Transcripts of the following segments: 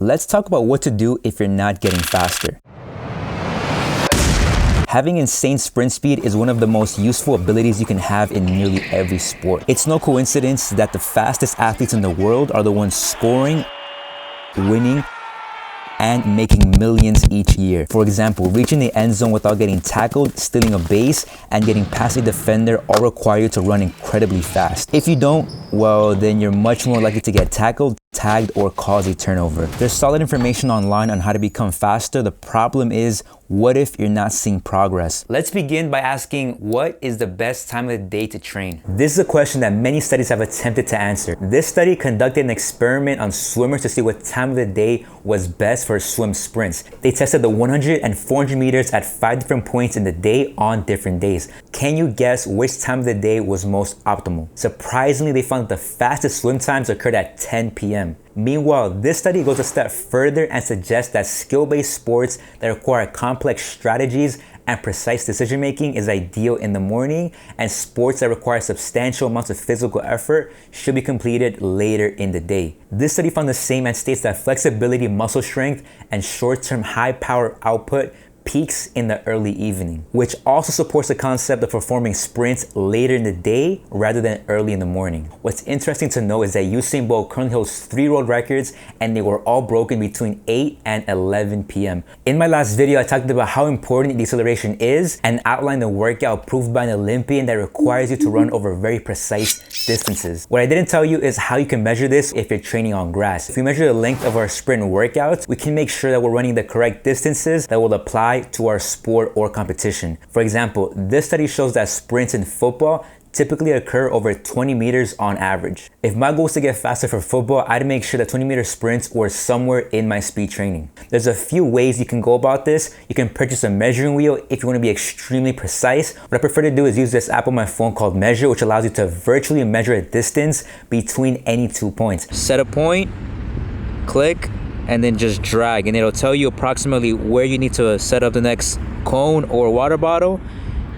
Let's talk about what to do if you're not getting faster. Having insane sprint speed is one of the most useful abilities you can have in nearly every sport. It's no coincidence that the fastest athletes in the world are the ones scoring, winning, and making millions each year. For example, reaching the end zone without getting tackled, stealing a base, and getting past a defender all require you to run incredibly fast. If you don't, well, then you're much more likely to get tackled, tagged, or cause a turnover. There's solid information online on how to become faster. The problem is, what if you're not seeing progress? Let's begin by asking, what is the best time of the day to train? This is a question that many studies have attempted to answer. This study conducted an experiment on swimmers to see what time of the day was best for swim sprints. They tested the 100 and 400 meters at 5 different points in the day on different days. Can you guess which time of the day was most optimal? Surprisingly, they found that the fastest swim times occurred at 10 p.m. Meanwhile, this study goes a step further and suggests that skill-based sports that require complex strategies and precise decision-making is ideal in the morning, and sports that require substantial amounts of physical effort should be completed later in the day. This study found the same and states that flexibility, muscle strength, and short-term high-power output peaks in the early evening, which also supports the concept of performing sprints later in the day rather than early in the morning. What's interesting to know is that Usain Bolt currently holds 3 world records, and they were all broken between 8 and 11 p.m. In my last video, I talked about how important deceleration is and outlined the workout proved by an Olympian that requires you to run over very precise distances. What I didn't tell you is how you can measure this if you're training on grass. If we measure the length of our sprint workouts, we can make sure that we're running the correct distances that will apply to our sport or competition. For example, this study shows that sprints in football typically occur over 20 meters on average. If my goal is to get faster for football, I'd make sure that 20-meter sprints were somewhere in my speed training. There's a few ways you can go about this. You can purchase a measuring wheel if you want to be extremely precise. What I prefer to do is use this app on my phone called Measure, which allows you to virtually measure a distance between any 2 points. Set a point, click, and then just drag, and it'll tell you approximately where you need to set up the next cone or water bottle.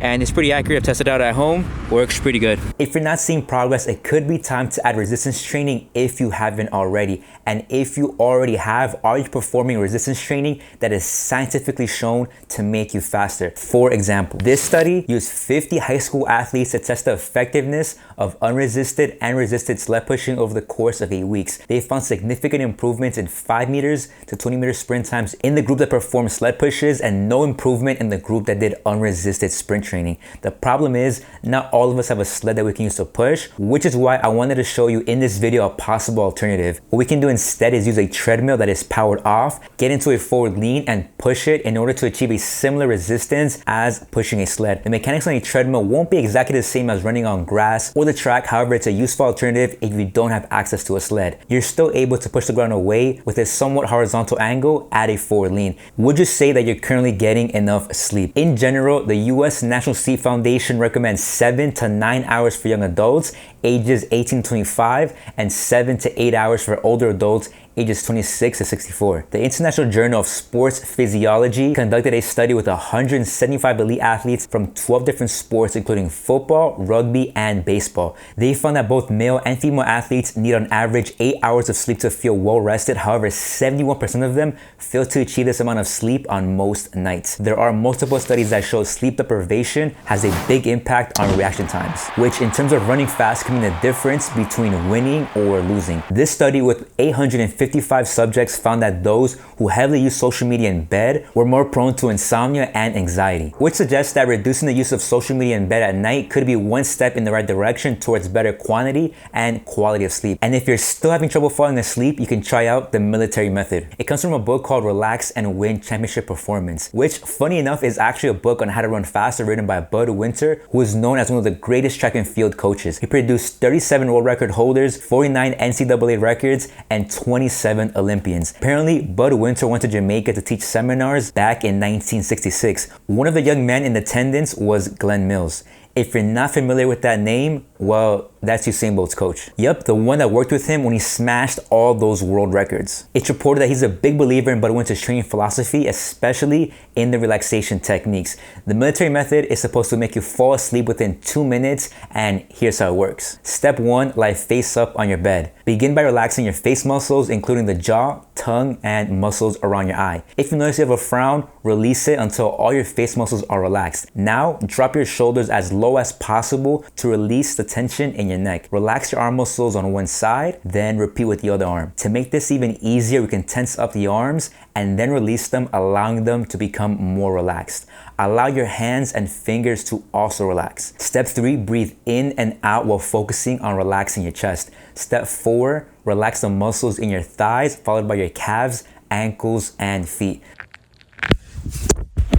And it's pretty accurate. I've tested it out at home. Works pretty good. If you're not seeing progress, it could be time to add resistance training if you haven't already. And if you already have, are you performing resistance training that is scientifically shown to make you faster? For example, this study used 50 high school athletes to test the effectiveness of unresisted and resisted sled pushing over the course of 8 weeks. They found significant improvements in 5 meters to 20 meter sprint times in the group that performed sled pushes and no improvement in the group that did unresisted sprint training. The problem is, not all of us have a sled that we can use to push, which is why I wanted to show you in this video a possible alternative. What we can do instead is use a treadmill that is powered off, get into a forward lean, and push it in order to achieve a similar resistance as pushing a sled. The mechanics on a treadmill won't be exactly the same as running on grass or the track. However, it's a useful alternative if you don't have access to a sled. You're still able to push the ground away with a somewhat horizontal angle at a forward lean. Would you say that you're currently getting enough sleep? In general, the US National Sleep Foundation recommends 7 to 9 hours for young adults ages 18 to 25 and 7 to 8 hours for older adults ages 26 to 64. The International Journal of Sports Physiology conducted a study with 175 elite athletes from 12 different sports, including football, rugby, and baseball. They found that both male and female athletes need on average 8 hours of sleep to feel well rested. However, 71% of them fail to achieve this amount of sleep on most nights. There are multiple studies that show sleep deprivation has a big impact on reaction times, which in terms of running fast can mean the difference between winning or losing. This study with 855 subjects found that those who heavily use social media in bed were more prone to insomnia and anxiety, which suggests that reducing the use of social media in bed at night could be one step in the right direction towards better quantity and quality of sleep. And if you're still having trouble falling asleep, you can try out the military method. It comes from a book called Relax and Win Championship Performance, which funny enough is actually a book on how to run faster written by Bud Winter, who is known as one of the greatest track and field coaches. He produced 37 world record holders, 49 NCAA records, and 27 Olympians. Apparently, Bud Winter went to Jamaica to teach seminars back in 1966. One of the young men in attendance was Glenn Mills. If you're not familiar with that name, Well, that's Usain Bolt's coach. Yep, the one that worked with him when he smashed all those world records. It's reported that he's a big believer in Budweiser's training philosophy, especially in the relaxation techniques. The military method is supposed to make you fall asleep within 2 minutes, and here's how it works. Step 1, lie face up on your bed. Begin by relaxing your face muscles, including the jaw, tongue, and muscles around your eye. If you notice you have a frown, release it until all your face muscles are relaxed. Now, drop your shoulders as low as possible to release the tension in your neck. Relax your arm muscles on one side, then repeat with the other arm. To make this even easier, we can tense up the arms and then release them, allowing them to become more relaxed. Allow your hands and fingers to also relax. Step 3, breathe in and out while focusing on relaxing your chest. Step 4, relax the muscles in your thighs, followed by your calves, ankles, and feet.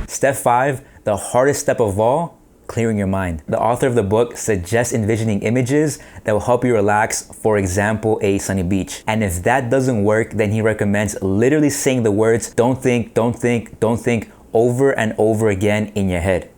Step 5, the hardest step of all, clearing your mind. The author of the book suggests envisioning images that will help you relax, for example, a sunny beach. And if that doesn't work, then he recommends literally saying the words, don't think, don't think, don't think, over and over again in your head.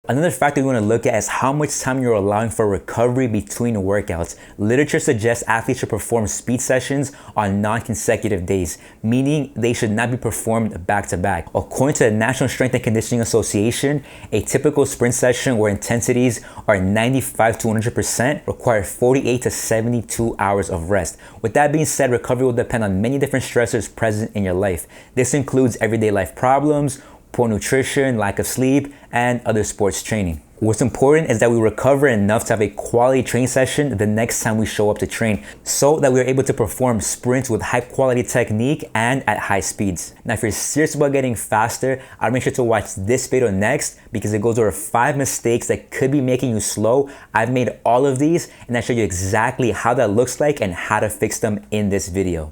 Another factor we want to look at is how much time you're allowing for recovery between workouts. Literature suggests athletes should perform speed sessions on non-consecutive days, meaning they should not be performed back-to-back. According to the National Strength and Conditioning Association, a typical sprint session where intensities are 95 to 100% require 48 to 72 hours of rest. With that being said, recovery will depend on many different stressors present in your life. This includes everyday life problems, poor nutrition, lack of sleep, and other sports training. What's important is that we recover enough to have a quality training session the next time we show up to train, so that we're able to perform sprints with high quality technique and at high speeds. Now, if you're serious about getting faster, I'd make sure to watch this video next because it goes over 5 mistakes that could be making you slow. I've made all of these and I show you exactly how that looks like and how to fix them in this video.